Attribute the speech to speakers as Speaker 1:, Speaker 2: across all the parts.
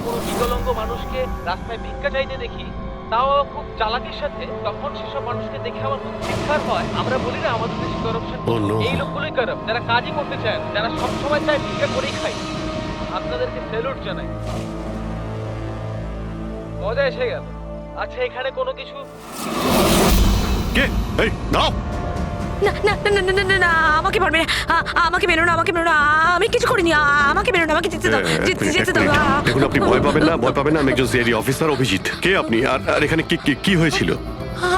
Speaker 1: কোনো বিকলাঙ্গ মানুষকে রাস্তায় ভিক্ষা চাইতে দেখি, তাও খুব চালাকির সাথে, তখন সেসব মানুষকে দেখে আমার খুব চিৎকার হয়। আমরা বলি না আমাদের দেশে করাপশন, এই লোকগুলোই কারাপ্ট, যারা কাজই করতে চায় না, যারা সবসময় চায় ভিক্ষা করেই খায়। আপনাদেরকে স্যালুট জানাই, মজা এসে গেল। আচ্ছা, এখানে কোনো কিছু
Speaker 2: কে? এই দাও।
Speaker 3: না না না না না না না, আমাকে পারবে না, আমাকে বেরো না, আমাকে বেরো না, আমি কিছু করিনি, আমাকে বেরো না, আমাকে যেতে দাও, যেতে দাও।
Speaker 2: দেখুন, আপনি ভয় পাবেন না, ভয় পাবেন না। আমি একজন সিআইডি অফিসার, অভিজিৎ। কে আপনি? আর এখানে কি হয়েছিল?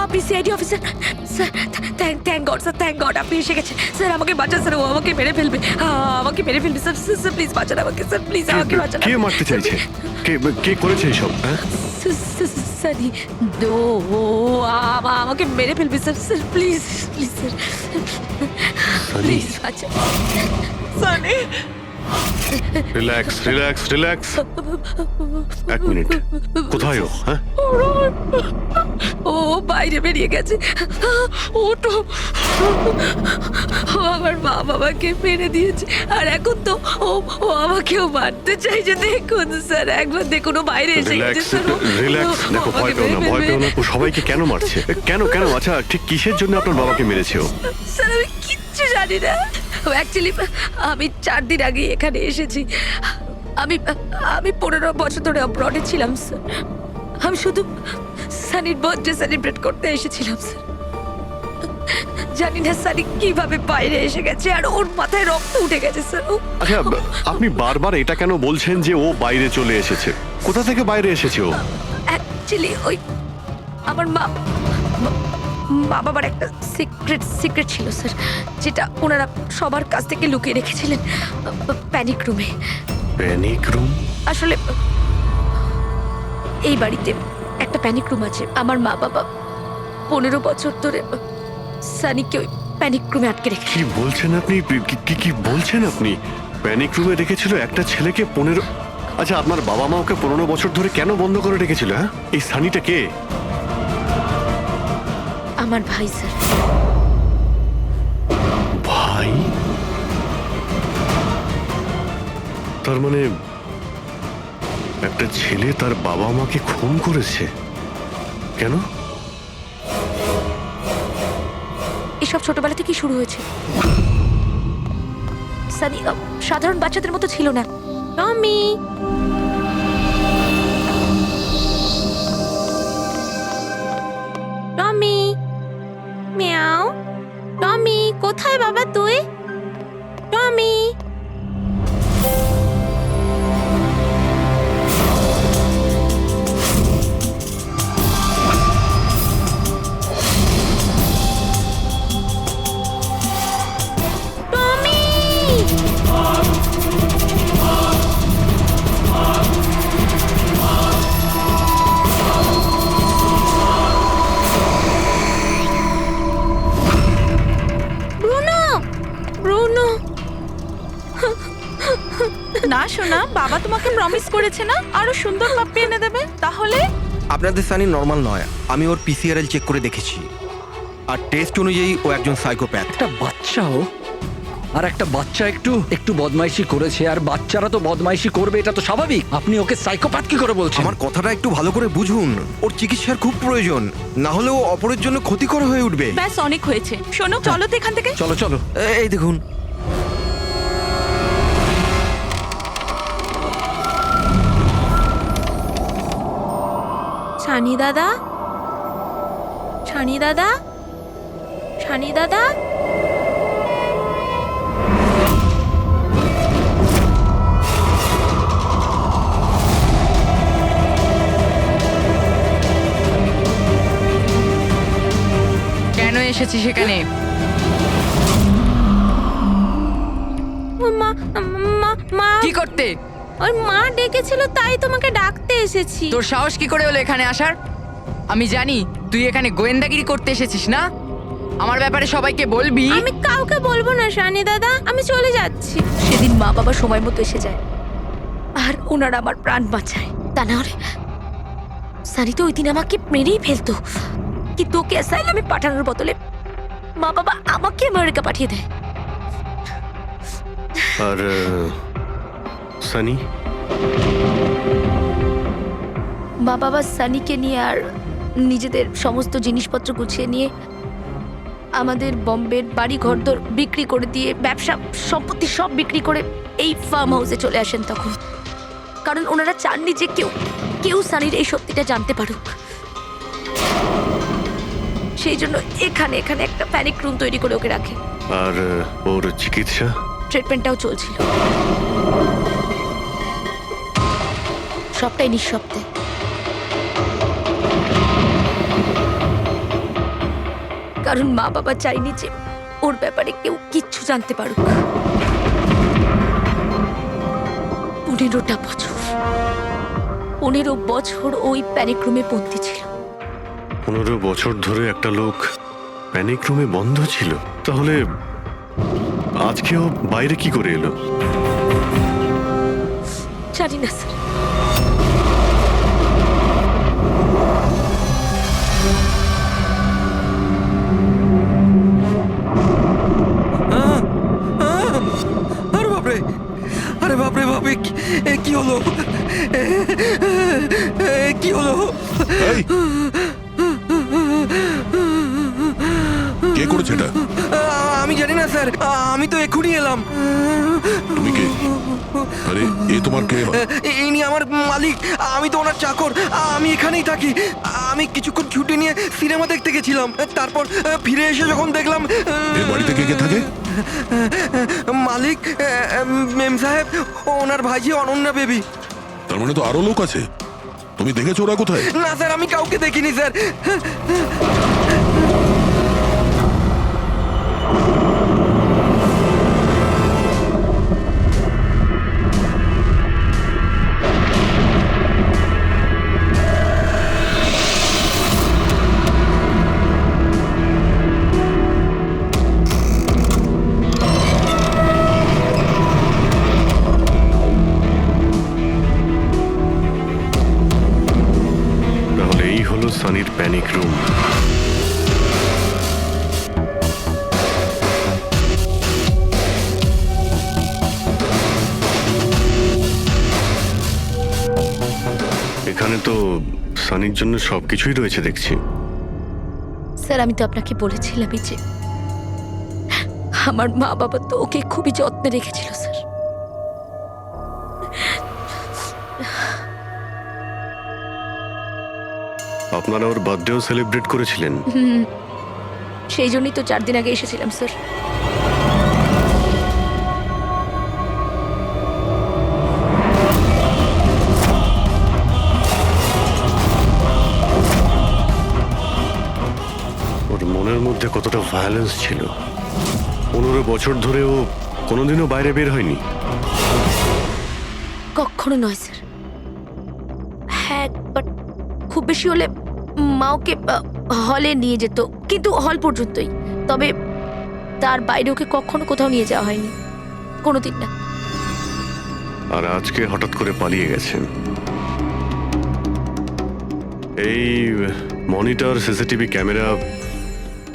Speaker 3: আপনি CID officer? Sir, thank god sir, thank god আপনি এসে গেছেন। স্যার আমাকে বাঁচান স্যার, ও আমাকে মেরে ফেলবে, আমাকে মেরে ফেলবে স্যার। স্যার প্লিজ বাঁচান আমাকে স্যার, প্লিজ আমাকে বাঁচান।
Speaker 2: কে মারতে চাইছে? কে করেছে এসব?
Speaker 3: সানি, আমাকে মেরে ফেলবে sir. Sir please please sir, please বাঁচান। Sunny,
Speaker 2: relax relax relax. এক মিনিট, কোথায় ও? হ্যাঁ,
Speaker 3: ও বাইরে বেরিয়ে গেছে। ওটো, ও আমার মা বাবাকে মেরে দিয়েছে, আর এখন তো ও আমাকেও মারতে চাইছে। দেখুন স্যার, একবার দেখুন, ও বাইরে এসে গেছে
Speaker 2: রিল্যাক্স
Speaker 3: স্যার।
Speaker 2: রিল্যাক্স। দেখো, ভয় পেও না, ভয় পেও না। ও সবাইকে কেন মারছে? কেন? আচ্ছা, ঠিক কিসের জন্য আপনার বাবাকে মেরেছে ও?
Speaker 3: স্যার আমি কিচ্ছু জানি না। অ্যাকচুয়ালি আমি 4 দিন আগে এখানে এসেছি। আমি 15 বছর ধরে অব্রডে ছিলাম স্যার। আমি শুধু সানির বার্থডে সেলিব্রেট করতে এসেছিলাম স্যার। জানি না সানি কিভাবে বাইরে এসে গেছে, আর ওর মাথায় রক্ত উঠে গেছে স্যার।
Speaker 2: আচ্ছা, আপনি বারবার এটা কেন বলছেন যে ও বাইরে চলে এসেছে? কোথা থেকে বাইরে এসেছে ও?
Speaker 3: অ্যাকচুয়ালি ওই আমার মা বাবার একটা সিক্রেট ছিল স্যার, যেটা ওনারা সবার কাছ থেকে লুকিয়ে রেখেছিলেন প্যানিক রুমে।
Speaker 2: Panic room?
Speaker 3: আসলে এই বাড়িতে একটা প্যানিক রুম আছে। আমার মা বাবা 15 বছর ধরে সানিকে ওই প্যানিক রুমে আটকে রেখে।
Speaker 2: কি বলছেন আপনি? কি বলছেন আপনি? প্যানিক রুমে রেখেছিল একটা ছেলেকে 15? আচ্ছা, আপনার বাবা মা ওকে 15 বছর ধরে কেন বন্ধ করে রেখেছিল? হ্যাঁ, এই সানিটা কে?
Speaker 3: আমার ভাই স্যার।
Speaker 2: ভাই? তার মানে একটা ছেলে তার বাবা মাকে খুন করেছে? কেন?
Speaker 3: এসব ছোটবেলা থেকেই শুরু হয়েছে। সানি সাধারণ বাচ্চাদের মতো ছিল না। টমি, টমি, মিয়াও। টমি, কোথায় বাবা তুই? টমি,
Speaker 4: না শোনা, বাবা তোমাকে প্রমিস করেছে না আরো সুন্দর পাপ্পি এনে দেবে। তাহলে
Speaker 5: আপনাদের সানি নর্মাল নয়। আমি ওর পিসিআরএল চেক করে দেখেছি, আর টেস্ট অনুযায়ী ও একজন সাইকোপ্যাথ।
Speaker 6: একটা বাচ্চাও, আর একটা বাচ্চা একটু বদমাইশি করেছে, আর বাচ্চারা তো বদমাইশি করবে, এটা তো স্বাভাবিক। আপনি ওকে সাইকোপ্যাথ কি করে বলছেন?
Speaker 5: আমার কথাটা একটু ভালো করে বুঝুন। ওর চিকিৎসার খুব প্রয়োজন, না হলে ও অপরের জন্য ক্ষতিকর হয়ে উঠবে।
Speaker 4: ব্যাস অনেক হয়েছে। শোনো, চলো তো এখান থেকে।
Speaker 6: চলো চলো।
Speaker 5: এই দেখুন,
Speaker 3: ছানি দাদা, ছানি দাদা, ছানি দাদা।
Speaker 7: কেন এসেছি সেখানে?
Speaker 3: মা মা মা
Speaker 7: কি করতে?
Speaker 3: ওই মা ডেকেছিল, তাই তোমাকে ডাকতে এসেছি।
Speaker 7: তোর সাহস কি করে হলো এখানে আসার? আমি জানি তুই এখানে গোয়েন্দাগিরি করতে এসেছিস না। আমার ব্যাপারে সবাইকে বলবি।
Speaker 3: আমি কাউকে বলবো না সানি দাদা, আমি চলে যাচ্ছি। সেদিন মা বাবা সময় মতো এসে যায়, আর ওনারা আমার প্রাণ বাঁচায়। তা না হলে সানি তো ওই দিন আমাকে মেরেই ফেলতো। কিন্তু ওকে অ্যাসাইলামে পাঠানোর বদলে মা বাবা আমাকে আমেরিকা পাঠিয়ে দেয়।
Speaker 2: আর সানি?
Speaker 3: মা বাবা সানিকে নিয়ে আর নিজেদের সমস্ত জিনিসপত্র গুছিয়ে নিয়ে আমাদের বম্বের বাড়ি ঘরদোর বিক্রি করে দিয়ে ব্যবসা সম্পত্তি সব বিক্রি করে এই ফার্ম হাউসে চলে আসেন তখন। কারণ ওনারা চাননি যে কেউ সানির এই সত্যিটা জানতে পারুক। সেই জন্য এখানে একটা প্যানিক রুম তৈরি করে ওকে রাখে।
Speaker 2: আর ওর চিকিৎসা?
Speaker 3: ট্রিটমেন্টটাও চলছিল, সবটাই নিঃশব্দে। কারণ মা বাবা চাইনি যে ওর ব্যাপারে কেউ কিচ্ছু জানতে পারুক। 15 বছর ওই প্যানিক রুমে বন্দী ছিল।
Speaker 2: 15 বছর ধরে একটা লোক প্যানিক রুমে বন্ধ ছিল, তাহলে আজকেও বাইরে কি করে এলো?
Speaker 3: জানি না স্যার।
Speaker 5: আরে বাপরে, আরে বাপরে বাপরে, কি হলো? কি হলো?
Speaker 8: এই, কে করেছে এটা?
Speaker 5: আমি জানি না স্যার, আমি তো এক্ষুনি এলাম।
Speaker 8: তুমি কে? আরে এ তোমার কে?
Speaker 5: ইনি আমার মালিক, আমি তো ওনার চাকর। আমি এখানেই থাকি। আমি কিছুক্ষণ ছুটি নিয়ে সিনেমা দেখতে গেছিলাম, তারপর ফিরে এসে যখন দেখলাম
Speaker 8: এ বাড়িতে কে কে থাকে?
Speaker 5: মালিক, মেম সাহেব, ওনার ভাইজি অনন্যা বেবি।
Speaker 8: তার মানে তো আরো লোক আছে। তুমি দেখেছো ওরা কোথায়?
Speaker 5: না স্যার, আমি কাউকে দেখিনি স্যার।
Speaker 2: তাহলে এই হলো সানির প্যানিক রুম। এখানে তো সানির জন্য সবকিছুই রয়েছে দেখছি।
Speaker 3: স্যার, আমি তো আপনাকে বলেছিলামই যে আমার মা বাবা তো ওকে খুবই যত্নে রেখেছিল স্যার।
Speaker 2: আপনারা ওর বার্থডেও সেলিব্রেট করেছিলেন?
Speaker 3: সেই জন্যই তো 4 দিন আগে এসেছিলাম স্যার।
Speaker 2: ওর মনের মধ্যে কতটা ভায়োলেন্স ছিল। 15 বছর ধরে ও কোনোদিনও বাইরে বের হয়নি।
Speaker 3: কখনো নয় স্যার। হ্যাঁ, বাট খুব বেশি হলে মা ওকে হলে নিয়ে যেত, কিন্তু হল পর্যন্তই। তবে তার বাইরে ওকে কখনো কোথাও নিয়ে যাওয়া হয়নি, কোনোদিন না।
Speaker 2: আর আজকে হঠাৎ করে পালিয়ে গেছেন। এই মনিটর, সিসিটিভি ক্যামেরা,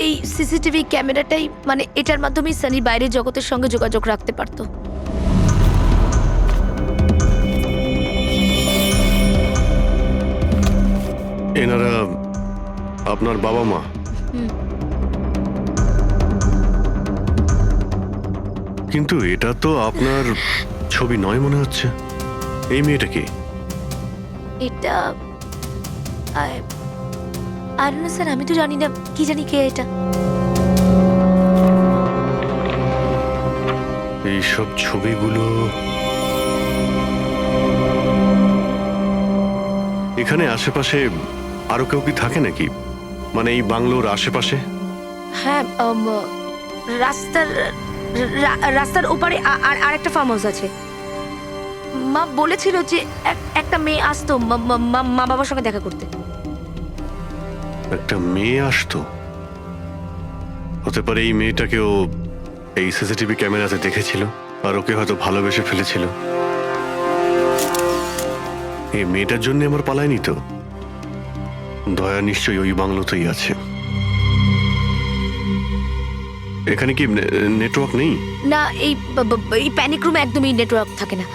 Speaker 3: এই সিসিটিভি ক্যামেরাটাই মানে এটার মাধ্যমেই সানি বাইরের জগতের সঙ্গে যোগাযোগ রাখতে পারতো।
Speaker 2: এনারা আপনার বাবা মা? কিন্তু এটা তো আপনার ছবি নয় মনে হচ্ছে। এই মেয়েটা কি?
Speaker 3: এটা আর না স্যার, আমি তো জানি না, কি জানি কে এটা।
Speaker 2: এইসব ছবিগুলো এখানে আশেপাশে আরো কেউ কি থাকে নাকি? মানে এই বাংলোর আশেপাশে?
Speaker 3: হ্যাঁ, রাস্তার ওপারে আর একটা ফার্ম হাউস আছে। মা বলেছিল যে একটা মেয়ে আসতো মা বাবার সঙ্গে দেখা করতে।
Speaker 2: একটা মেয়ে আসতো? হতে পারে এই মেয়েটাকেও এই সিসিটিভি ক্যামেরাতে দেখেছিল আর ওকে হয়তো ভালোবেসে ফেলেছিল। এই মেয়েটার জন্য আমার পালায়নি তো। দয়া নিশ্চয়ই ওই বাংলোতেই আছে। এখানে কি নেটওয়ার্ক নেই?
Speaker 3: না, এই প্যানিক রুমে একদমই নেটওয়ার্ক থাকে না।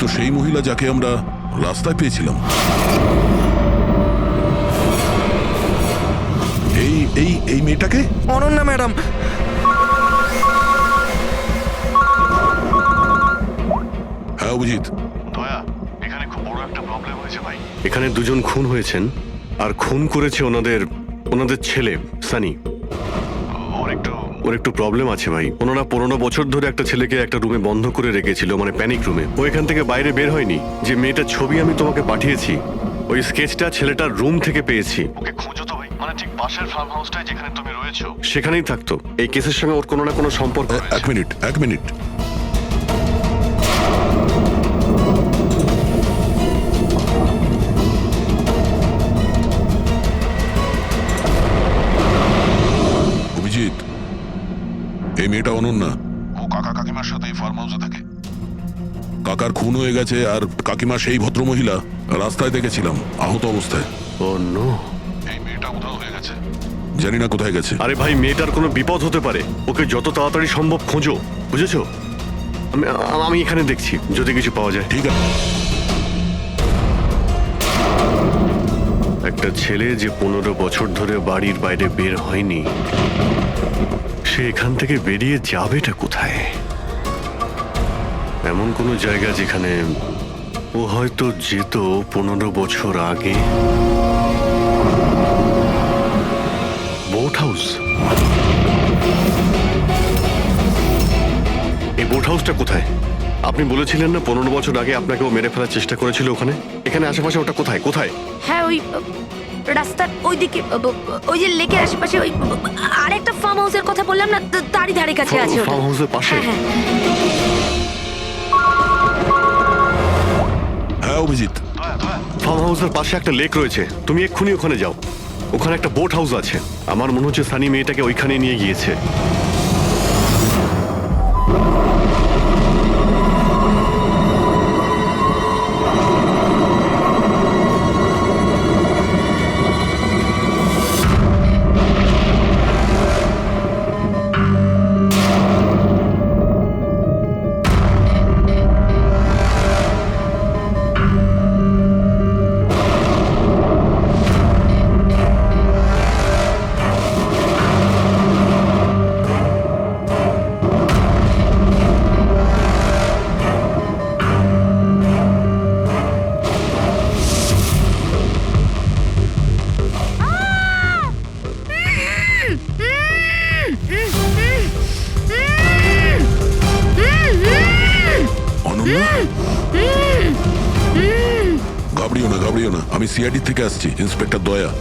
Speaker 8: তো সেই মহিলা যাকে আমরা রাস্তায় পেয়েছিলাম। এই এই এই মেয়েটাকে?
Speaker 5: অনন্যা ম্যাডাম।
Speaker 8: হ্যাঁ অভিজিৎ।
Speaker 2: দয়া, এখানে খুব বড় একটা প্রবলেম হয়েছে ভাই। এখানে দুজন খুন হয়েছেন, আর খুন করেছে ওনাদের ছেলে সানি। ওর একটু প্রবলেম আছে ভাই। ওনারা 15 বছর ধরে একটা ছেলেকে একটা রুমে বন্ধ করে রেখেছিল, মানে প্যানিক রুমে। ও এখান থেকে বাইরে বের হয়নি। যে মেয়েটার ছবি আমি তোমাকে পাঠিয়েছি, ওই স্কেচটা ছেলেটার রুম থেকে পেয়েছি। ওকে খুঁজো তো ভাই, মানে ঠিক পাশের ফার্ম হাউসটায় যেখানে তুমি রয়েছো সেখানেই থাকতো। এই কেসের সঙ্গে ওর কোনো না কোনো সম্পর্ক রয়েছে।
Speaker 8: এক মিনিট। অভিজিৎ, এই মেয়েটা অনন্যা। ও কাকা কাকিমার সাথে ফার্ম হাউসে থাকে। কাকার খুন হয়ে গেছে, আর কাকিমা সেই ভদ্রমহিলা রাস্তায় দেখেছিলাম আহত অবস্থায়।
Speaker 2: ও নো।
Speaker 8: এই মেয়েটা উধাও হয়ে গেছে, জানি না কোথায় গেছে।
Speaker 2: আরে ভাই, মেয়েটার কোনো বিপদ হতে পারে। ওকে যত তাড়াতাড়ি সম্ভব খোঁজো, বুঝেছো? আমি এখানে দেখছি, যদি কিছু পাওয়া যায়।
Speaker 8: ঠিক আছে।
Speaker 2: একটা ছেলে যে 15 বছর ধরে বাড়ির বাইরে বের হয়নি, সে এখান থেকে বেরিয়ে যাবেটা কোথায়? এমন কোনো জায়গা যেখানে ও হয়তো যেত 15 বছর আগে। Boat house. এই বোট হাউসটা কোথায়? আপনি বলেছিলেন না 15 বছর আগে আপনাকে ও মেরে ফেলার চেষ্টা করেছিল ওখানে। এখানে আশেপাশে ওটা কোথায়?
Speaker 3: হ্যাঁ, ওই রাস্তার ওইদিকে, ওই যে লেকের আশেপাশে, ওই আরেকটা ফার্ম হাউসের কথা বললাম না, তারই ধারে কাছে আছে ওটা।
Speaker 2: ফার্ম হাউসের পাশে?
Speaker 3: হ্যাঁ।
Speaker 8: হ্যাঁ অভিজিৎ,
Speaker 2: ফার্ম হাউসের পাশে একটা লেক রয়েছে, তুমি এক্ষুনি ওখানে যাও। ওখানে একটা বোট হাউস আছে। আমার মনে হচ্ছে সানি মেয়েটাকে ওইখানে নিয়ে গিয়েছে।
Speaker 8: অনন্যা, ঘাবড়িও না। আমি সিআইডি থেকে আসছি, ইন্সপেক্টর দয়া।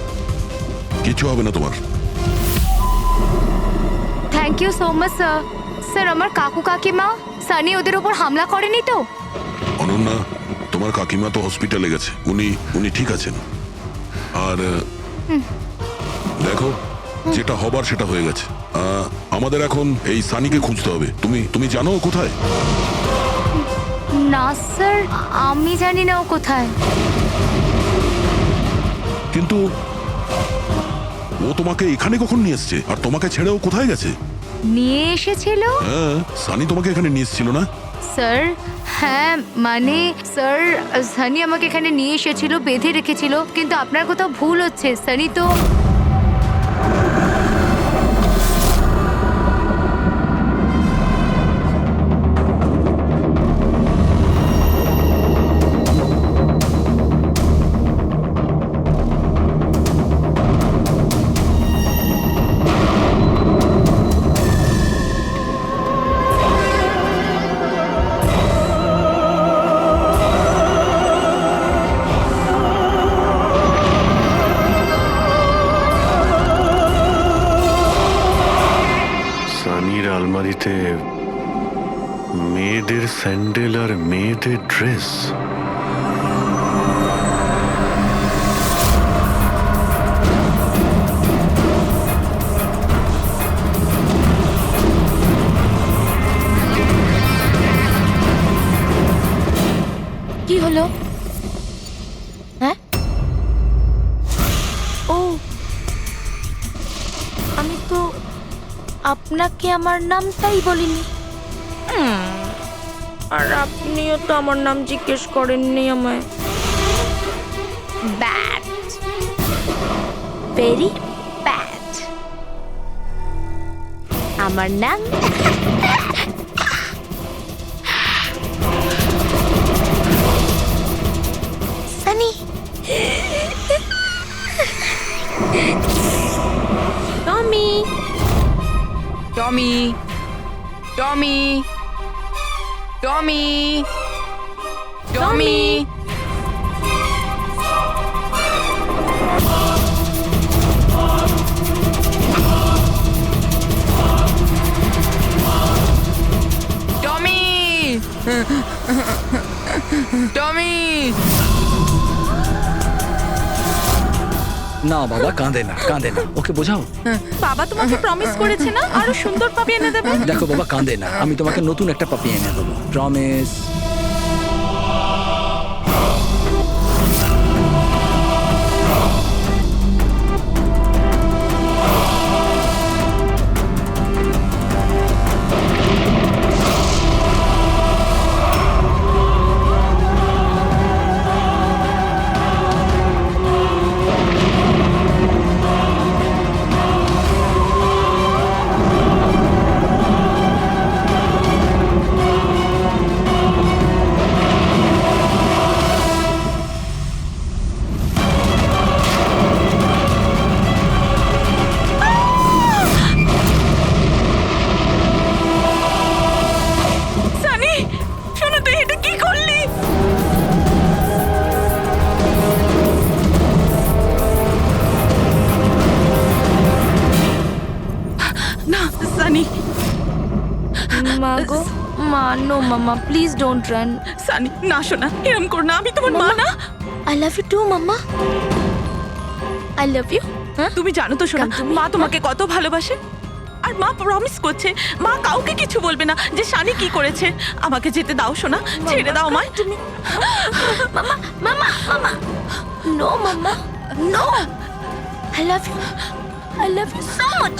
Speaker 8: কিছু হবে না তোমার।
Speaker 9: Thank you so much sir. Sir, আমার কাকু কাকিমা সানি ওদের উপর হামলা করেনি তো?
Speaker 8: অনন্যা, তোমার কাকিমা তো হসপিটালে গেছে, উনি ঠিক আছেন। আর দেখো, যেটা হবার সেটা হয়ে গেছে। আমাদের এখন এই সানিকে খুঁজতে হবে। তুমি জানো ও কোথায়?
Speaker 9: না স্যার, আমি জানি না ও কোথায়।
Speaker 8: কিন্তু ও তোমাকে এখানে কখন নিয়ে এসছে? আর তোমাকে ছেড়ে ও কোথায় গেছে?
Speaker 9: নিয়ে এসেছিল?
Speaker 8: হ্যাঁ, সানি তোমাকে এখানে নিয়ে এসেছিল না?
Speaker 9: স্যার, হ্যাঁ মানে স্যার, সানি আমাকে এখানে নিয়ে এসেছিল, বেঁধে রেখেছিল। কিন্তু আপনার কোথাও ভুল হচ্ছে। সানি তো
Speaker 2: সানির আলমারিতে মেয়েদের স্যান্ডেল আর মেয়েদের ড্রেস।
Speaker 9: কি হলো? হ্যাঁ, ও, আমি তো আপনাকে আমার নামটাই বলিনি।
Speaker 3: আর আপনিও তো আমার নাম জিজ্ঞেস করেননি আমায়। Bad, very bad. আমার নাম সানি। টমি,
Speaker 7: টমি, টমি, টমি, টমি। টমি, টমি।
Speaker 6: না বাবা, কাঁদে না, কাঁদে না, ওকে বোঝাও।
Speaker 4: বাবা তোমাকে প্রমিস করেছে না আরো সুন্দর পাপি এনে দেবে।
Speaker 6: দেখো বাবা, কাঁদে না, আমি তোমাকে নতুন একটা পাপি এনে দেবো, প্রমিস।
Speaker 4: সানি, শোনো, তুই এটা কি করলি? না সানি,
Speaker 3: মা গো, মা, নো মামা, প্লিজ ডোন্ট রান।
Speaker 4: সানি না, শোনা, এরম কর না, আমি তোমার মা না।
Speaker 3: I love you too mamma, I love you. হ্যাঁ,
Speaker 4: তুমি জানো তো শোনা,
Speaker 3: তুমি-
Speaker 4: মা তোমাকে কত ভালোবাসে। আর মা প্রমিস করছে মা কাউকে কিছু বলবে না যে শানি কি করেছে। আমাকে যেতে দাও শোনা, ছেড়ে দাও আমায়।
Speaker 3: তুমি মামা, মামা, মামা, নো মামা, no, I love you, I love you so much.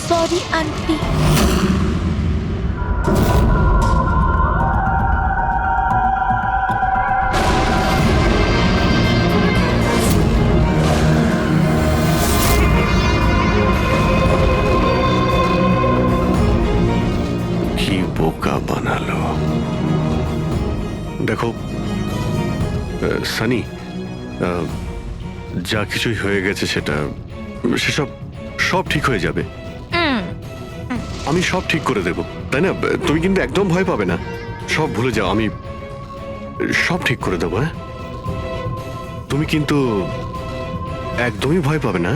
Speaker 3: Sorry aunty.
Speaker 2: কি বোকা বানালো। দেখো সানি, যা কিছুই হয়ে গেছে সেসব সব ঠিক হয়ে যাবে। আমি সব ঠিক করে দেব, তাই না? তুমি কিন্তু একদম ভয় পাবে না, সব ভুলে যাও, আমি সব ঠিক করে দেবো। হ্যাঁ, তুমি কিন্তু একদমই ভয় পাবে না।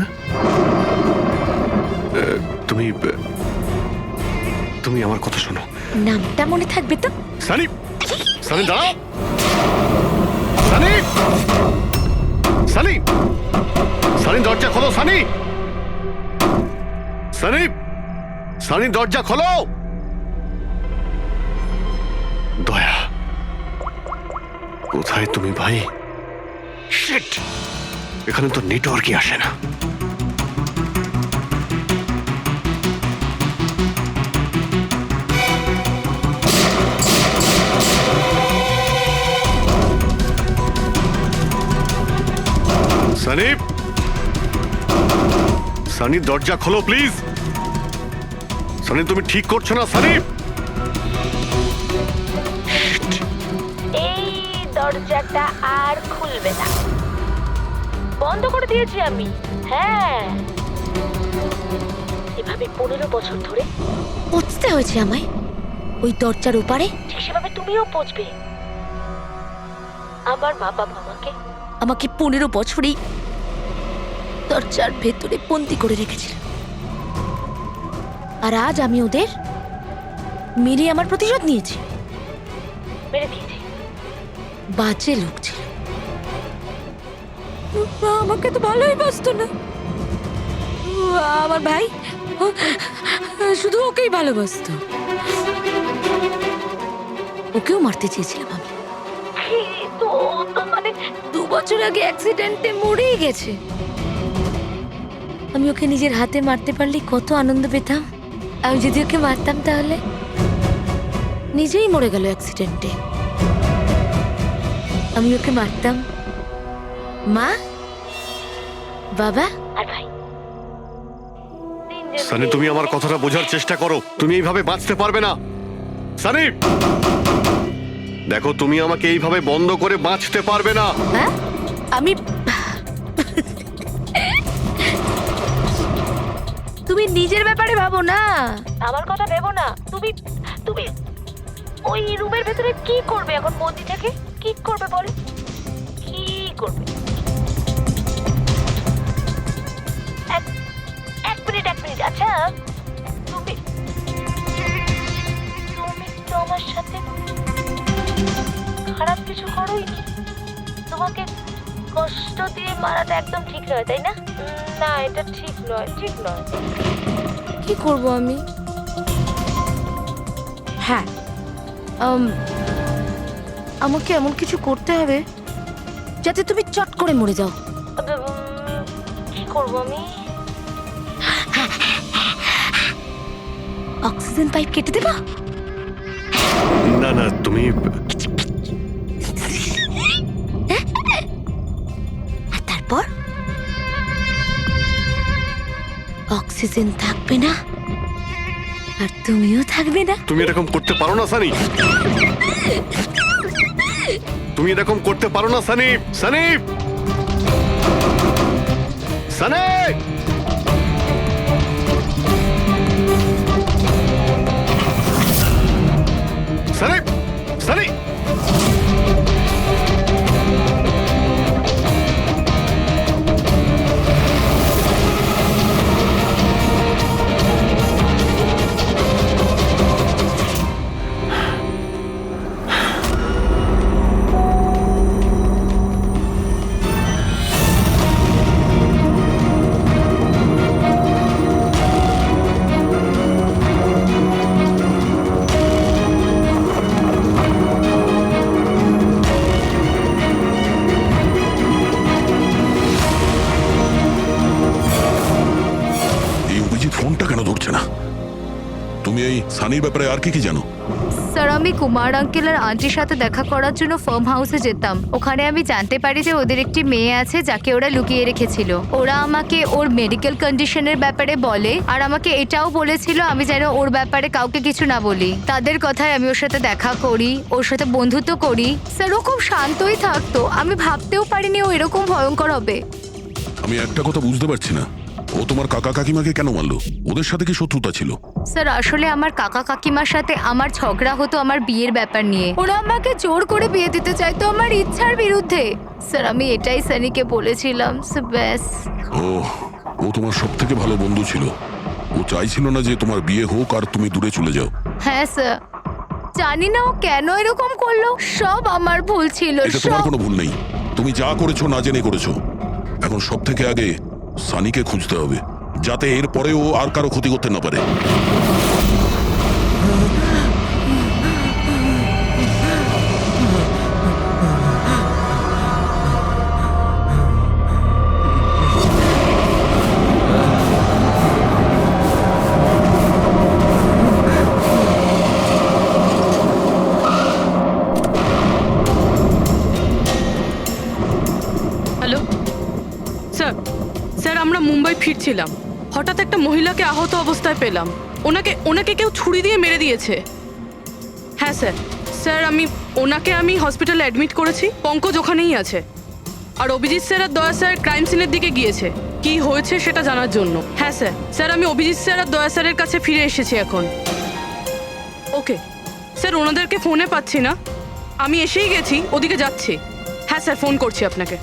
Speaker 2: তুমি তুমি আমার কথা শোনো।
Speaker 3: নামটা মনে থাকবে তো?
Speaker 2: সানি, সানি দাঁড়াও। সানি, সানি, সানি দরজা খোলো। সানি, সানি, সানি দরজা খোলো। দয়া, কোথায় তুমি ভাই? শিট, এখানে তো নেটওয়ার্কই আসে না। সানি, সানি দরজা খোলো প্লিজ। সানি, তুমি ঠিক করছো না সানি।
Speaker 3: এই দরজাটা আর খুলবে না, বন্ধ করে দিয়েছি আমি। হ্যাঁ, এভাবে 15 বছর ধরে পৌঁছতে হয়েছে আমায় ওই দরজার ওপারে, ঠিক সেভাবে তুমিও পৌঁছবে। আমার মা বাবা আমাকে 15 বছরেই দরজার ভেতরে বন্দি করে রেখেছিল, আর আজ আমি ওদের মেরে আমার প্রতিশোধ নিয়েছি, মেরে দিয়েছি। বাজে লোক ছিল। আমাকে তো ভালোই বাসতো না। আমার ভাই শুধু ওকেই ভালোবাসতো। ওকেও মারতে চেয়েছিলাম আমি, কিন্তু ও তো মানে 2 বছর আগে অ্যাক্সিডেন্টে মরেই গেছে। আমি ওকে নিজের হাতে মারতে পারলে কত আনন্দ পেতাম। আমি যদি ওকে মারতাম তাহলে নিজেই মরে গেল অ্যাক্সিডেন্টে। আমি ওকে মারতাম, মা, বাবা আর ভাই।
Speaker 2: সানি, তুমি আমার কথাটা বোঝার চেষ্টা করো। তুমি এইভাবে বাঁচতে পারবে না সানি। দেখো, তুমি আমাকে এইভাবে বন্ধ করে বাঁচতে পারবে না।
Speaker 3: হ্যাঁ, আমি তুমি নিজের ব্যাপারে ভাবো না, আমার কথা ভেবো না। তুমি তুমি ওই রুমের ভেতরে কি করবে এখন? বন্দি থেকে কি করবে বলো? কি করবে? এক মিনিট। আচ্ছা, তুমি তো আমার সাথে খারাপ কিছু করোই। তোমাকে কষ্ট দিয়ে মারাটা একদম ঠিক নয়, তাই না? না, এটা ঠিক নয়। কি করব আমি? হ্যাঁ, আমাকে এমন কিছু করতে হবে যাতে তুমি চট করে মরে যাও। কি করব আমি? অক্সিজেন পাইপ কেটে দেবা?
Speaker 2: না, তুমি
Speaker 3: আর তারপর অক্সিজেন থাকবে না আর তুমিও থাকবে না।
Speaker 2: তুমি এরকম করতে পারো না সানি। তুমি এরকম করতে পারো না সানি। সানি, সানি, সানি, সানি।
Speaker 8: এই অভিজিৎ ফোনটা কেন ধরছে না? তুমি এই সানির ব্যাপারে আর কি জানো?
Speaker 9: স্যার, আমি কুমার আঙ্কেল আর আন্টির সাথে দেখা করার জন্য ফার্ম হাউসে যেতাম। ওখানে আমি জানতে পারি যে ওদের একটি মেয়ে আছে যাকে ওরা লুকিয়ে রেখেছিল। ওরা আমাকে ওর মেডিকেল কন্ডিশনের ব্যাপারে বলে আর আমাকে এটাও বলেছিল আমি যেন ওর ব্যাপারে কাউকে কিছু না বলি। তাদের কথায় আমি ওর সাথে দেখা করি, ওর সাথে বন্ধুত্ব করি। স্যার, ও খুব শান্তই থাকতো। আমি ভাবতেও পারিনি ও এরকম ভয়ঙ্কর হবে।
Speaker 8: আমি একটা কথা বুঝতে পারছি না, ও তোমার কাকা কাকিমাকে কেন মারলো? ওদের সাথে কি শত্রুতা ছিল?
Speaker 9: স্যার, আসলে আমার কাকা কাকিমার সাথে আমার ঝগড়া হতো আমার বিয়ের ব্যাপার নিয়ে। ওরা আমাকে জোর করে বিয়ে দিতে চাইতো আমার ইচ্ছার বিরুদ্ধে। স্যার, আমি এটাই সানিকে বলেছিলাম। ব্যাস।
Speaker 8: ও তোমার সব থেকে ভালো বন্ধু ছিল। ও চাইছিল না যে তোমার বিয়ে হোক আর তুমি দূরে চলে যাও।
Speaker 9: হ্যাঁ স্যার, জানি না ও কেন এরকম করলো। সব আমার ভুল ছিল।
Speaker 8: এটা তোমার কোনো ভুল নেই। তুমি যা করেছো না জেনে করেছো। এখন সব থেকে আগে সানিকে খুঁজতে হবে, যাতে এর পরে ও আর কারো ক্ষতি করতে না পারে।
Speaker 10: Hello sir. স্যার, আমরা মুম্বাই ফিরছিলাম, হঠাৎ একটা মহিলাকে আহত অবস্থায় পেলাম। ওনাকে কেউ ছুরি দিয়ে মেরে দিয়েছে। হ্যাঁ স্যার। স্যার, ওনাকে হসপিটালে অ্যাডমিট করেছি। পঙ্কজ ওখানেই আছে। আর অভিজিৎ স্যার আর দয়া স্যার ক্রাইম সিনের দিকে গিয়েছে কি হয়েছে সেটা জানার জন্য। হ্যাঁ স্যার। স্যার, আমি অভিজিৎ স্যার আর দয়া স্যারের কাছে ফিরে এসেছি এখন। ওকে স্যার, ওনাদেরকে ফোনে পাচ্ছি না। আমি এসেই গেছি, ওদিকে যাচ্ছি। হ্যাঁ স্যার, ফোন করছি আপনাকে।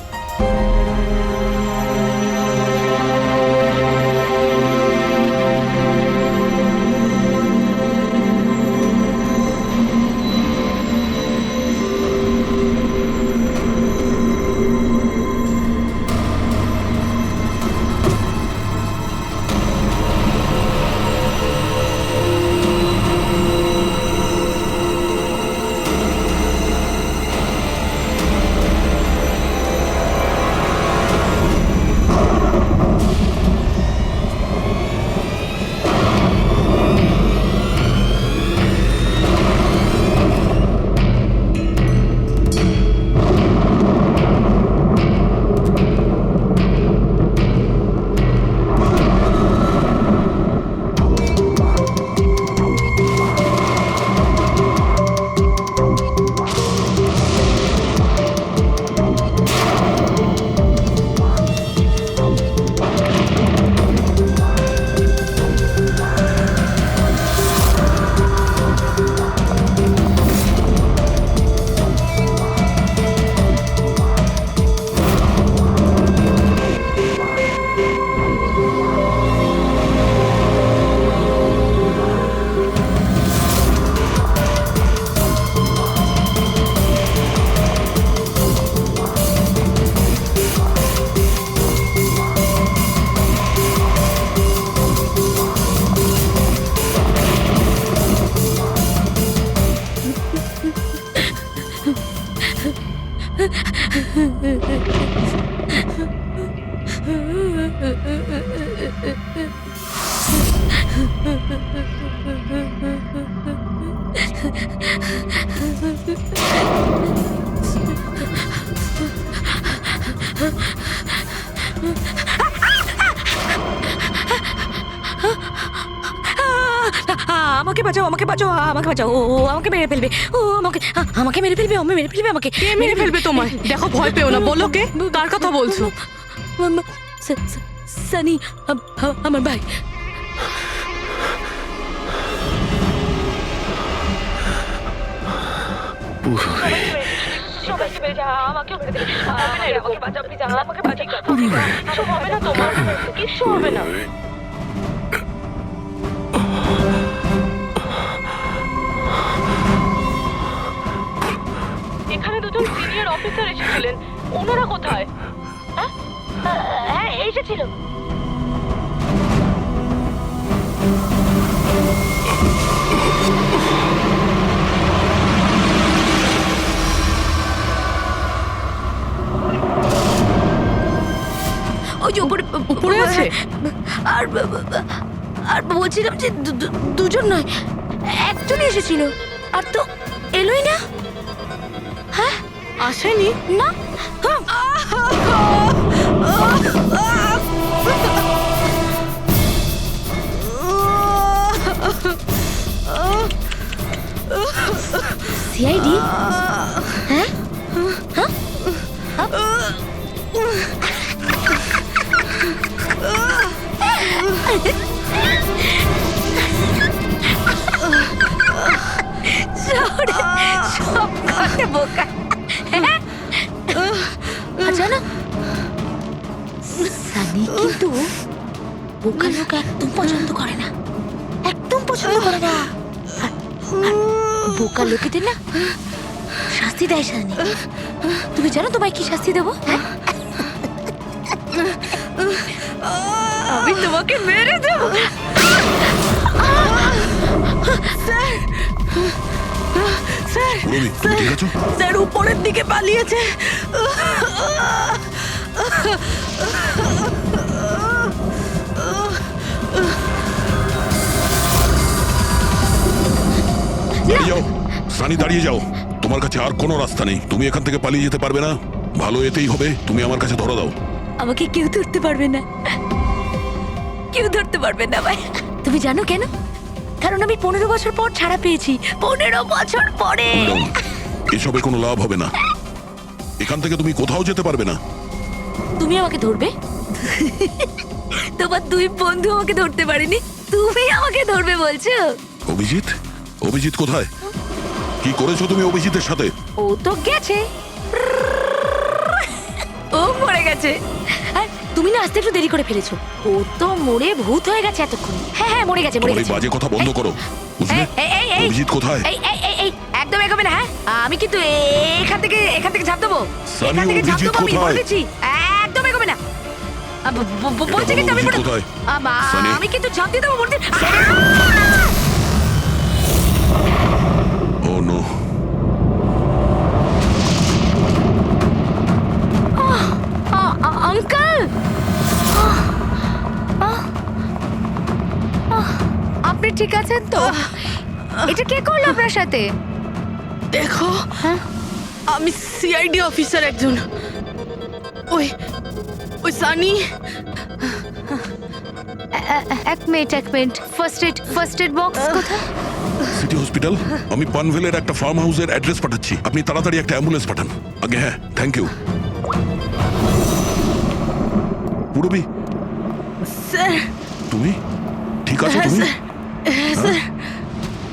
Speaker 3: আমাকে বাঁচাও, আমাকে বাঁচাও, আমাকে বাঁচাও। ও আমাকে মেরে ফেলবে, ও আমাকে মেরে ফেলবে, মেরে ফেলবে আমাকে।
Speaker 10: কে মেরে ফেলবে তোমায়? দেখো, ভয় পেও না, বলো কে, কার কথা বলছো?
Speaker 3: সানি, আমার ভাই।
Speaker 10: এখানে দুজন সিনিয়র অফিসার এসেছিলেন, ওনারা কোথায়?
Speaker 3: হ্যাঁ, এসেছিল। ওই যে উপরে
Speaker 10: উপরে আছে?
Speaker 3: আর আর বলছিলাম যে দুজন নয়, একজনই এসেছিল, আর তো এলোই না। হ্যাঁ,
Speaker 10: আসেনি?
Speaker 3: না। সিআইডি? হ্যাঁ, সব কথা বোকা। জানো, সানি কিন্তু বোকা লোক একদম পছন্দ করে না, একদম পছন্দ করে না। আর বোকা লোকেদের না শাস্তি দেয় সানি। তুমি জানো তোমায় কি শাস্তি দেবো? আমি তোমাকে মেরে দেবো।
Speaker 8: পুরবি, তুমি ঠিক আছো?
Speaker 4: স্যার উপরের দিকে পালিয়েছে।
Speaker 8: দাঁড়িয়ে যাও সানি, দাঁড়িয়ে যাও। তোমার কাছে আর কোনো রাস্তা নেই, তুমি এখান থেকে পালিয়ে যেতে পারবে না। ভালো এতেই হবে, তুমি আমার কাছে ধরা দাও।
Speaker 3: আমাকে কেউ ধরতে পারবে না, কেউ ধরতে পারবে না ভাই। তুমি জানো কেন? কারণ আমি 15 বছর পর ছাড়া পেয়েছি, 15 বছর পরে।
Speaker 8: এসবে কোনো লাভ হবে না, এখান থেকে তুমি কোথাও যেতে পারবে না।
Speaker 3: তুমি আমাকে ধরবে? তোমার দুই বন্ধু আমাকে ধরতে পারেনি, তুমি আমাকে ধরবে বলছো?
Speaker 8: অভিজিৎ, অভিজিৎ কোথায়? কি করেছো তুমি অভিজিতের সাথে?
Speaker 3: ও তো গেছে, ও মরে গেছে। আর তুমি না আসতে একটু দেরি করে ফেলেছো। ও তো মরে ভূত হয়ে গেছে এতক্ষণ। হ্যাঁ হ্যাঁ, মরে গেছে, মরে
Speaker 8: তোমার এই
Speaker 3: গেছে।
Speaker 8: বাজে কথা বন্ধ করো, বুঝলে? অভিজিৎ কোথায়?
Speaker 3: এই একদম এগোবে না। হ্যাঁ, আমি কিন্তু এখান থেকে ঝাঁপ দেবো,
Speaker 8: সানি,
Speaker 3: এখান থেকে ঝাঁপ
Speaker 8: অভিজিৎ
Speaker 3: দেবো, আমি
Speaker 8: কোথায়?
Speaker 3: বলেছি। একদম এগোবে না। বলছি কিন্তু আমি
Speaker 8: অভিজিৎ কোথায়? সানি।
Speaker 3: আমি কিন্তু ঝাঁপ দিয়ে দেবো বলছি।
Speaker 8: ও নো,
Speaker 9: আঙ্কেল, আপনি ঠিক আছেন তো? এটা কে করলো আপনার সাথে?
Speaker 10: দেখো, আমি সিআইডি অফিসার একজন। ওই ওই সানি।
Speaker 9: এক মিনিট, ফার্স্ট এড বক্স কোথায়?
Speaker 8: City hospital. আমি পানভেলের একটা ফার্ম হাউসের অ্যাড্রেস পাঠাচ্ছি, আপনি তাড়াতাড়ি একটা অ্যাম্বুলেন্স পাঠান। আগে হ্যাঁ, থ্যাংক ইউ। পুরবি,
Speaker 4: স্যার,
Speaker 8: তুমি ঠিক আছো?
Speaker 4: হ্যাঁ
Speaker 8: তুমি
Speaker 4: স্যার, হ্যাঁ স্যার।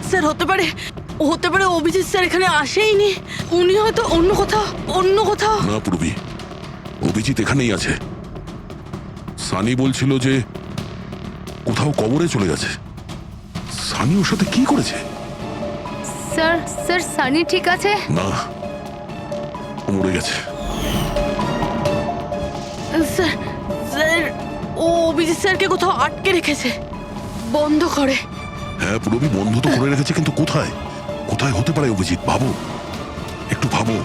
Speaker 4: স্যার হতে পারে অভিজিৎ স্যার এখানে আসেইনি, উনি হয়তো অন্য কোথাও।
Speaker 8: না পুরবি, অভিজিৎ এখানেই আছে। সানি বলছিল যে কোথাও কবরে চলে গেছে। সানি ওর সাথে কি করেছে?
Speaker 9: স্যার সানি ঠিক আছে?
Speaker 8: না, ও মরে গেছে।
Speaker 4: স্যার ও অভিজিৎ স্যারকে কোথাও আটকে রেখেছে, বন্ধ করে।
Speaker 8: হ্যাঁ পুরবি, বন্ধ তো করে রেখেছে, কিন্তু কোথায়? কোথায় হতে পারে অভিজিৎ? ভাবো, একটু ভাবো।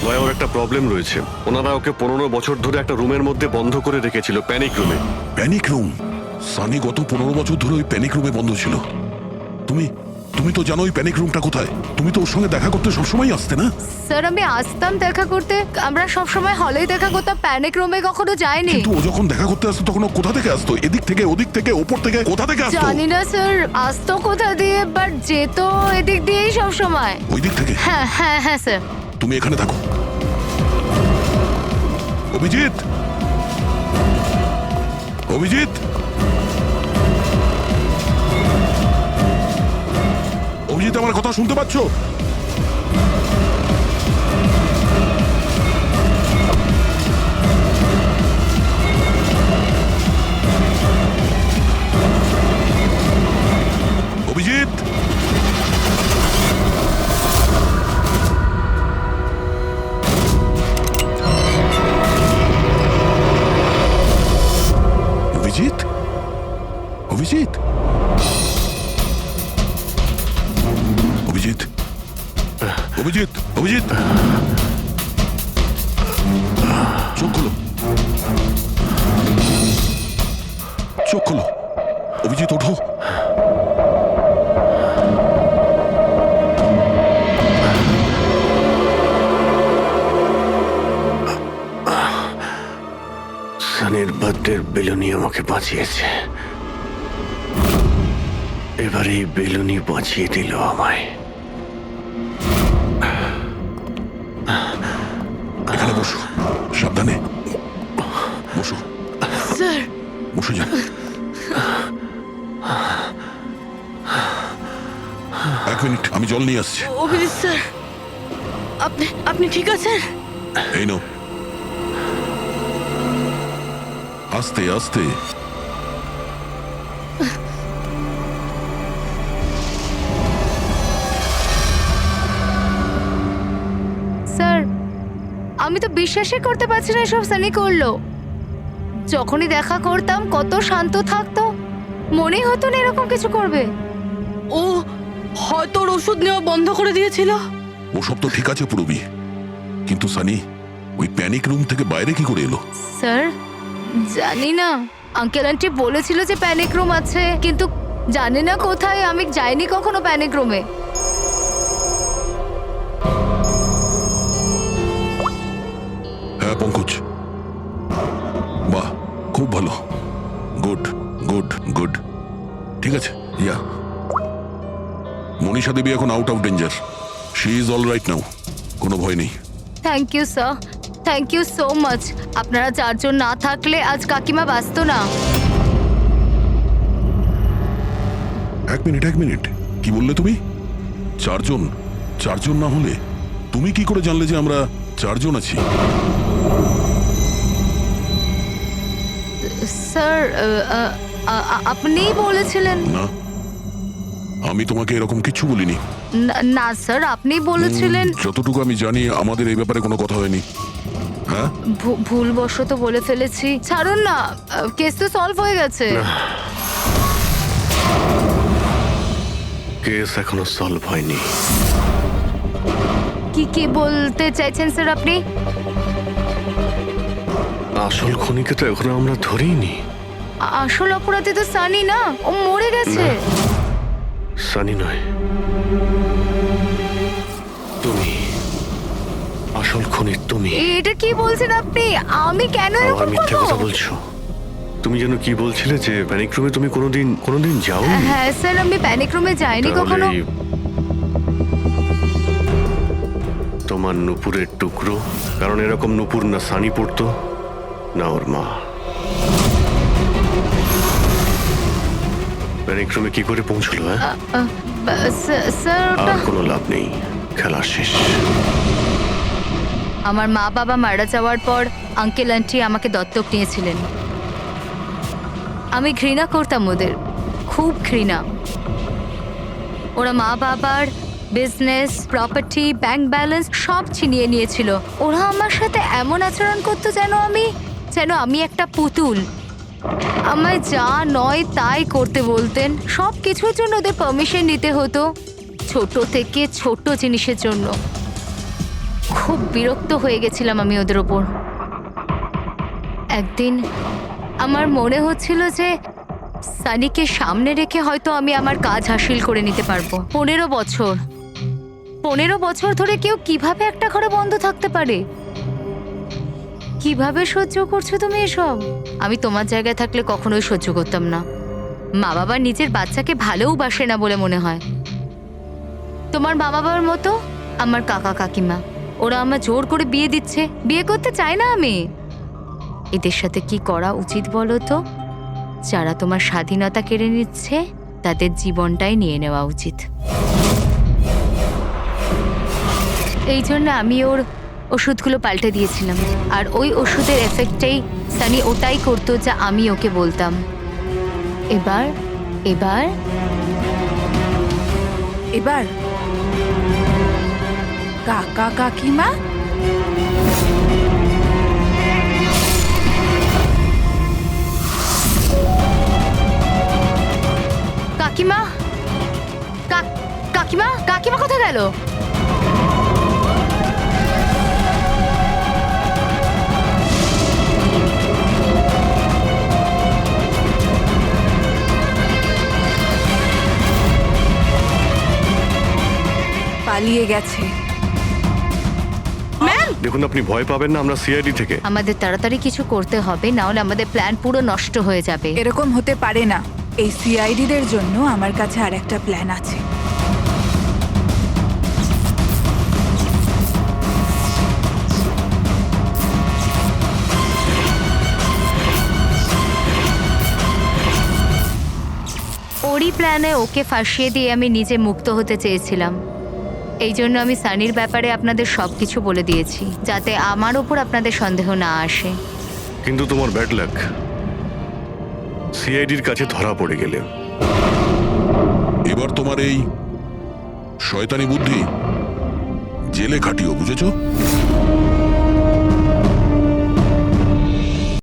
Speaker 2: দয়া, ওর একটা প্রবলেম রয়েছে। ওনারা ওকে 15 বছর ধরে একটা রুমের মধ্যে বন্ধ করে রেখেছিল, প্যানিক রুমে।
Speaker 8: Panic room? সানি গত 15 বছর ধরে ওই প্যানিক রুমে বন্ধ ছিল। তুমি তুমি তো জানো ওই প্যানিক রুমটা কোথায়। তুমি তো ওর সঙ্গে দেখা করতে সবসময় আসতে না?
Speaker 9: স্যার আমি আসতাম দেখা করতে, আমরা সব সময় হলেই দেখা করতাম, প্যানিক রুমে কখনো যাইনি।
Speaker 8: কিন্তু ও যখন দেখা করতে আসতো তখন ও কোথা থেকে আসতো? এদিক থেকে, ওদিক থেকে, ওপর থেকে, কোথা থেকে আসতো?
Speaker 9: জানি না স্যার, আসতো কোথা দিয়ে, বাট যেত এদিক দিয়েই সব সময়।
Speaker 8: ওই দিক থেকে?
Speaker 9: হ্যাঁ হ্যাঁ হ্যাঁ স্যার।
Speaker 8: তুমি এখানে থাকো। অভিজিৎ, অভিজিৎ, অভিজিৎ, আমার কথা শুনতে পাচ্ছ? অভিজিৎ, অভিজিৎ, অভিজিৎ, অভিজিৎ, অভিজিৎ, অভিজিৎ, চোখ খোলো, চোখ খোলো। অভিজিৎ, ওঠো।
Speaker 2: সানির বার্থডের বেলুনি আমাকে বাঁচিয়েছে, এবার এই বেলুনি বাঁচিয়ে দিল আমায়।
Speaker 8: এখানে বসো, সাবধানে বসো।
Speaker 10: স্যার
Speaker 8: বসে যাও। এক মিনিট, আমি জল নিয়ে আসছি।
Speaker 10: অভিজিৎ স্যার, আপনি আপনি ঠিক আছেন?
Speaker 8: এই নাও। আস্তে আস্তে।
Speaker 9: স্যার আমি তো বিশ্বাসই করতে পারছি না এসব সানি করলো। যখনই দেখা করতাম কত শান্ত থাকতো, মনেই হতো না এরকম কিছু করবে।
Speaker 10: ও হয়তো ওর ওষুধ নেওয়া বন্ধ করে দিয়েছিল।
Speaker 8: ওসব তো ঠিক আছে পুরবি, কিন্তু সানি ওই প্যানিক রুম থেকে বাইরে কি করে এলো?
Speaker 9: স্যার জানি না, আঙ্কেল আন্টি বলেছিল যে প্যানিক রুম আছে, কিন্তু জানি না কোথায়, আমি যাইনি কখনো প্যানিক রুমে।
Speaker 8: হ্যাঁ পঙ্কজ, বাহ, খুব ভালো, গুড গুড গুড। ঠিক আছে, ইয়া, মনীষা দেবী এখন out of danger, she is all right now, কোনো ভয় নেই।
Speaker 9: Thank you sir, thank you so much. আপনারা চারজন না থাকলে আজ কাকিমা বাঁচতো না।
Speaker 8: এক মিনিট, এক মিনিট, কি বললে তুমি? চারজন? চারজন না হলে তুমি কি করে জানলে যে আমরা চারজন আছি?
Speaker 9: স্যার আপনিই বলেছিলেন।
Speaker 8: না, আমি তোমাকে এরকম কিছু বলিনি।
Speaker 9: না স্যার, আপনি বলেছিলেন।
Speaker 8: যতটুকু আমি জানি আমাদের এই ব্যাপারে কোনো কথা হয়নি। হ্যাঁ,
Speaker 9: ভুলবশত বলে ফেলেছি, ছাড়ুন না, কেস তো সলভ হয়ে গেছে।
Speaker 2: কেস এখনো সলভ হয়নি।
Speaker 9: কি বলতে চাইছেন স্যার আপনি?
Speaker 2: আসল খুনিকে তো এখনো আমরা ধরিনি।
Speaker 9: আসল অপরাধী তো সানি না, ও মরে গেছে।
Speaker 2: সানি নয়, তুমি আসল খুনি। তুমি
Speaker 9: এটা কি বলছেন আপনি? আমি কেন
Speaker 2: আবার
Speaker 9: এরকম
Speaker 2: মিথ্যে কথা
Speaker 9: করব?
Speaker 2: বলছো। তুমি যেন কি বলছিলে যে প্যানিক রুমে তুমি কোনোদিন যাওনি।
Speaker 9: হ্যাঁ স্যার, আমি প্যানিক রুমে যাইনি কখনো।
Speaker 2: তাহলে তোমার নুপুরের টুকরো, কারণ এরকম নুপুর না সানি পড়তো না ওর মা। প্যানিক রুমে কি করে পৌঁছলো? হ্যাঁ,
Speaker 9: স্যার
Speaker 2: আর
Speaker 9: ওটা
Speaker 2: কোনো লাভ নেই, খেলা শেষ।
Speaker 9: আমার মা বাবা মারা যাওয়ার পর আঙ্কেল আন্টি আমাকে দত্তক নিয়েছিলেন। আমি ঘৃণা করতাম ওদের, খুব ঘৃণা। ওরা মা বাবার বিজনেস, প্রপার্টি, ব্যাংক ব্যালেন্স সব ছিনিয়ে নিয়েছিল। ওরা আমার সাথে এমন আচরণ করতো যেন আমি একটা পুতুল। আমায় যা নয় তাই করতে বলতেন। সব কিছুর জন্য ওদের পারমিশন নিতে হতো, ছোট থেকে ছোট জিনিসের জন্য। খুব বিরক্ত হয়ে গেছিলাম আমি ওদের ওপর। একদিন আমার মনে হচ্ছিল যে সানিকে সামনে রেখে হয়তো আমি আমার কাজ হাসিল করে নিতে পারবো। 15 বছর ধরে কেউ কিভাবে একটা ঘরে বন্ধ থাকতে পারে? কিভাবে সহ্য করছো তুমি এসব? আমি তোমার জায়গায় থাকলে কখনোই সহ্য করতাম না। মা বাবা নিজের বাচ্চাকে ভালোবাসে না বলে মনে হয়। তোমার মা বাবার মতো আমার কাকা কাকিমা, ওরা আমার জোর করে বিয়ে দিচ্ছে। বিয়ে করতে চাই না আমি। এদের সাথে কি করা উচিত বলো তো? যারা তোমার স্বাধীনতা কেড়ে নিচ্ছে তাদের জীবনটাই নিয়ে নেওয়া উচিত। এই জন্য আমি ওর ওষুধগুলো পাল্টে দিয়েছিলাম, আর ওই ওষুধের এফেক্টেই সানি ওটাই করতো যা আমি ওকে বলতাম। এবার এবার
Speaker 10: এবার কাকা কাকিমা
Speaker 9: কাকিমা কাকিমা কাকিমা কোথায় গেল?
Speaker 10: পালিয়ে গেছে।
Speaker 2: দেখুন, আপনি ভয় পাবেন না, আমরা সিআইডি থেকে।
Speaker 9: আমাদের তাড়াতাড়ি কিছু করতে হবে, না হলে আমাদের প্ল্যান পুরো নষ্ট হয়ে যাবে।
Speaker 10: এরকম হতে পারে না। এই সিআইডিদের জন্য আমার কাছে আর একটা প্ল্যান আছে।
Speaker 9: ওরই প্ল্যানে ওকে ফাঁসিয়ে দিয়ে আমি নিজে মুক্ত হতে চেয়েছিলাম। এই জন্য আমি সানির ব্যাপারে আপনাদের সবকিছু বলে দিয়েছি, যাতে আমার ওপর আপনাদের সন্দেহ না আসে।
Speaker 2: কিন্তু তোমার ব্যাড লাক, সিআইডির কাছে ধরা পড়ে গেলে।
Speaker 8: এবার তোমার এই শয়তানি বুদ্ধি জেলে খাটিও, বুঝেছো?